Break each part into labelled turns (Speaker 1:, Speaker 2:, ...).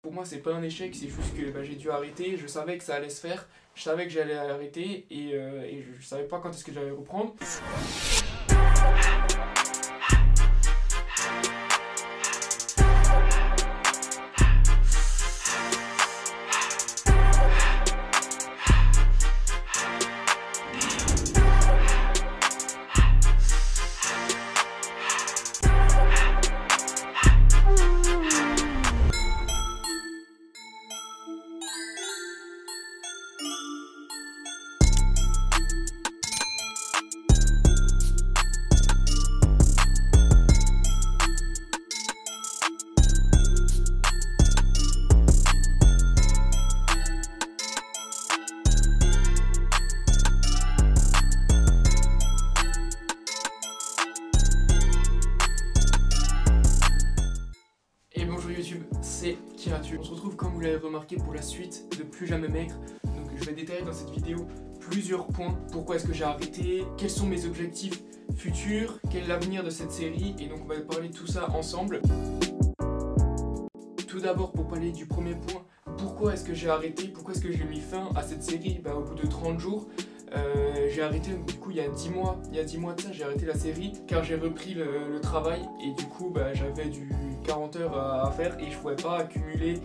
Speaker 1: Pour moi, c'est pas un échec, c'est juste que j'ai dû arrêter. Je savais que ça allait se faire, je savais que j'allais arrêter et je savais pas quand est-ce que j'allais reprendre. Bonjour YouTube, c'est Kiratu. On se retrouve comme vous l'avez remarqué pour la suite de Plus Jamais Maigre. Donc je vais détailler dans cette vidéo plusieurs points. Pourquoi est-ce que j'ai arrêté, quels sont mes objectifs futurs, quel est l'avenir de cette série, et donc on va parler de tout ça ensemble. Tout d'abord, pour parler du premier point, pourquoi est-ce que j'ai arrêté, pourquoi est-ce que j'ai mis fin à cette série au bout de 30 jours. J'ai arrêté du coup il y a 10 mois de ça, j'ai arrêté la série car j'ai repris le travail et du coup j'avais du 40 heures à faire et je pouvais pas accumuler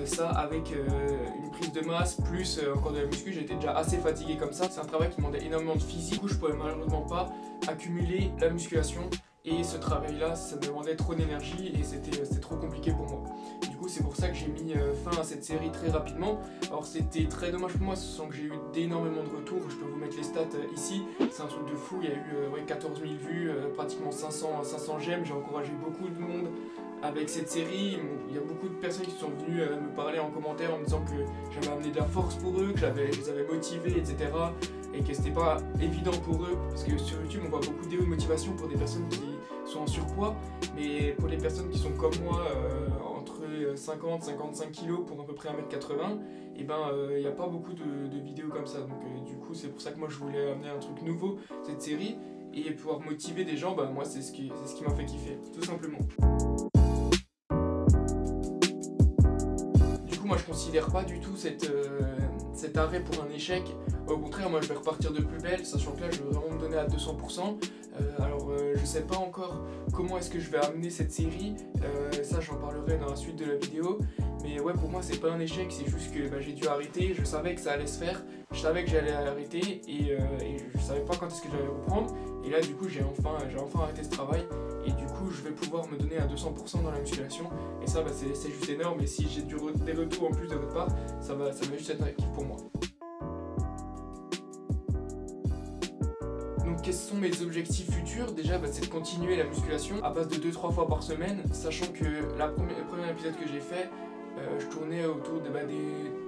Speaker 1: ça avec une prise de masse plus encore de la muscu. J'étais déjà assez fatigué comme ça, c'est un travail qui demandait énormément de physique, du coup je pouvais malheureusement pas accumuler la musculation et ce travail là ça me demandait trop d'énergie et c'était trop compliqué pour moi. Du coup c'est pour ça que j'ai mis fin à cette série très rapidement. Alors c'était très dommage pour moi, sachant que j'ai eu d'énormément de retours, je peux vous mettre les stats ici, c'est un truc de fou, il y a eu 14 000 vues, pratiquement 500 j'aime, j'ai encouragé beaucoup de monde avec cette série. Il y a beaucoup de personnes qui sont venues me parler en commentaire en me disant que j'avais amené de la force pour eux, que je les avais motivés, etc. Et que c'était pas évident pour eux, parce que sur YouTube on voit beaucoup de vidéos de motivation pour des personnes qui sont en surpoids, mais pour les personnes qui sont comme moi, entre 50-55 kg pour à peu près 1m80, et il n'y a pas beaucoup de vidéos comme ça. Donc du coup c'est pour ça que moi je voulais amener un truc nouveau, cette série, et pouvoir motiver des gens, moi c'est ce qui m'a fait kiffer, tout simplement. Moi je considère pas du tout cet arrêt pour un échec. Au contraire, moi je vais repartir de plus belle, sachant que là je veux vraiment me donner à 200%. Je sais pas encore comment est-ce que je vais amener cette série, ça j'en parlerai dans la suite de la vidéo. Mais ouais, pour moi c'est pas un échec, c'est juste que j'ai dû arrêter, je savais que ça allait se faire, je savais que j'allais arrêter et je savais pas quand est-ce que j'allais reprendre. Et là du coup j'ai enfin arrêté ce travail et du coup je vais pouvoir me donner à 200% dans la musculation. Et ça c'est juste énorme, et si j'ai des retours en plus de votre part, ça va juste être un kiff pour moi. Donc quels sont mes objectifs futurs? Déjà c'est de continuer la musculation à base de 2-3 fois par semaine, sachant que le premier épisode que j'ai fait, je tournais autour de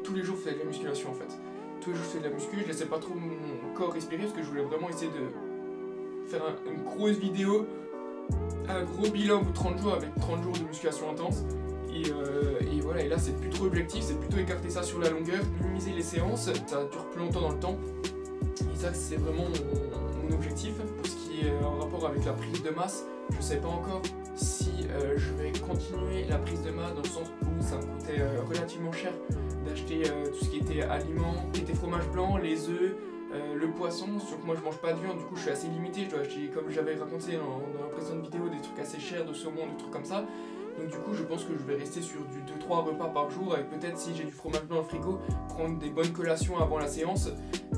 Speaker 1: tous les jours je faisais de la musculation en fait. Tous les jours je faisais de la muscu, je laissais pas trop mon corps respirer parce que je voulais vraiment essayer de faire une grosse vidéo, un gros bilan au bout de 30 jours avec 30 jours de musculation intense. Et voilà, et là c'est plus trop objectif, c'est plutôt écarter ça sur la longueur, minimiser les séances, ça dure plus longtemps dans le temps. Et ça c'est vraiment mon objectif. Pour ce qui est en rapport avec la prise de masse, je sais pas encore si je vais continuer la prise de masse dans le sens où ça me coûtait relativement cher d'acheter tout ce qui était aliments, qui était fromage blanc, les œufs, le poisson, sauf que moi je mange pas de viande, du coup je suis assez limité, je dois acheter, comme j'avais raconté dans la précédente vidéo, des trucs assez chers, de saumon, des trucs comme ça. Donc du coup je pense que je vais rester sur du 2-3 repas par jour, avec peut-être, si j'ai du fromage blanc au frigo, prendre des bonnes collations avant la séance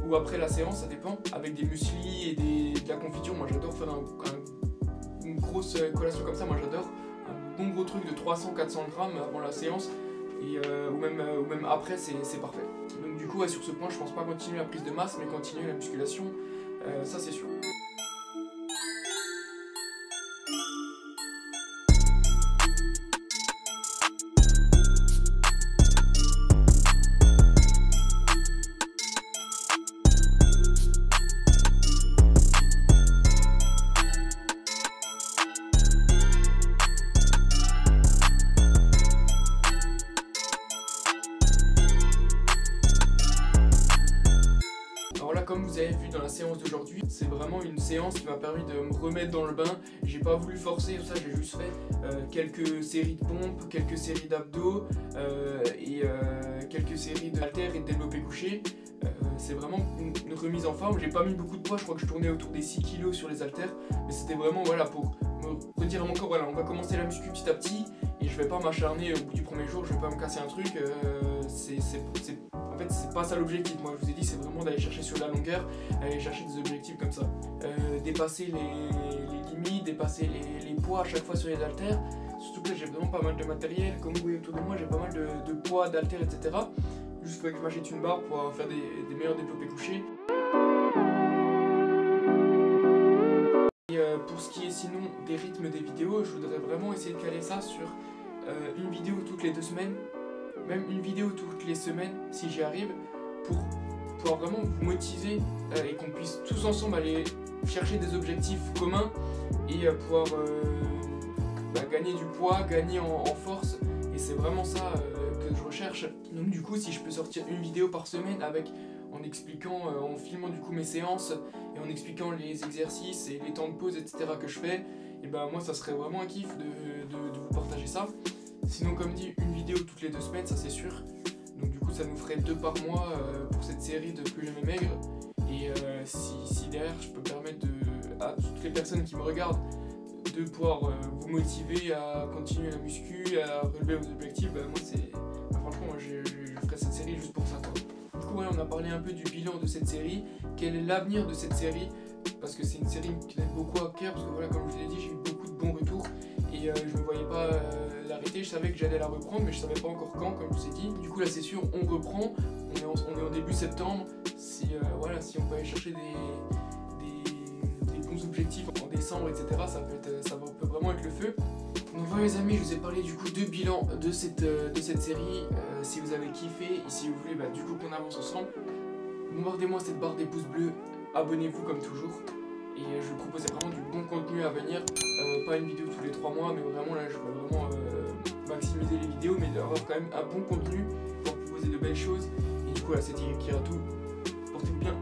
Speaker 1: ou après la séance, ça dépend, avec des muesli et de la confiture. Moi j'adore faire une grosse collation comme ça, moi j'adore un bon gros truc de 300-400 grammes avant la séance, ou même après, c'est parfait. Donc du coup sur ce point je pense pas continuer la prise de masse, mais continuer la musculation, ça c'est sûr. Comme vous vous avez vu dans la séance d'aujourd'hui, c'est vraiment une séance qui m'a permis de me remettre dans le bain. J'ai pas voulu forcer tout ça, j'ai juste fait quelques séries de pompes, quelques séries d'abdos et quelques séries d'haltères et de développé couché. C'est vraiment une remise en forme. J'ai pas mis beaucoup de poids, je crois que je tournais autour des 6 kg sur les haltères, mais c'était vraiment voilà, pour me redire à mon corps, voilà, on va commencer la muscu petit à petit et je vais pas m'acharner au bout du premier jour, je vais pas me casser un truc. En fait, c'est pas ça l'objectif. Moi, je vous ai dit, c'est vraiment d'aller chercher sur la longueur, aller chercher des objectifs comme ça. Dépasser les limites, dépasser les poids à chaque fois sur les haltères. Surtout que là, j'ai vraiment pas mal de matériel. Comme vous voyez autour de moi, j'ai pas mal de poids, d'haltères, etc. Juste qu'il faut que je m'achète une barre pour faire des meilleurs développés couchés. Et pour ce qui est sinon des rythmes des vidéos, je voudrais vraiment essayer de caler ça sur une vidéo toutes les 2 semaines. Même une vidéo toutes les semaines si j'y arrive, pour pouvoir vraiment vous motiver et qu'on puisse tous ensemble aller chercher des objectifs communs et pouvoir gagner du poids, gagner en force, et c'est vraiment ça que je recherche. Donc du coup, si je peux sortir une vidéo par semaine en expliquant, en filmant du coup mes séances et en expliquant les exercices et les temps de pause, etc. que je fais, et ben moi ça serait vraiment un kiff de vous partager ça. Sinon, comme dit, une vidéo toutes les 2 semaines, ça c'est sûr. Donc du coup, ça nous ferait 2 par mois pour cette série de Plus jamais maigre. Et si derrière, je peux permettre à toutes les personnes qui me regardent de pouvoir vous motiver à continuer la muscu, à relever vos objectifs, moi franchement, moi, je ferai cette série juste pour ça, quoi. Du coup, ouais, on a parlé un peu du bilan de cette série. Quel est l'avenir de cette série? Parce que c'est une série qui m'aide beaucoup à cœur, parce que voilà, comme je vous l'ai dit, j'ai eu beaucoup de bons retours. Et je ne me voyais pas l'arrêter, je savais que j'allais la reprendre, mais je savais pas encore quand, comme je vous ai dit. Du coup là c'est sûr, on reprend, on est en début septembre. Si on peut aller chercher des bons objectifs en décembre, etc., ça peut vraiment être le feu. Donc voilà les amis, je vous ai parlé du coup de bilan de cette série. Si vous avez kiffé et si vous voulez du coup qu'on avance ensemble, bombardez-moi cette barre des pouces bleus, abonnez-vous comme toujours. Et je vous proposais vraiment du bon contenu à venir, pas une vidéo tous les 3 mois, mais vraiment là je veux vraiment maximiser les vidéos, mais d'avoir quand même un bon contenu pour proposer de belles choses. Et du coup là c'était Kiratou, portez-vous bien.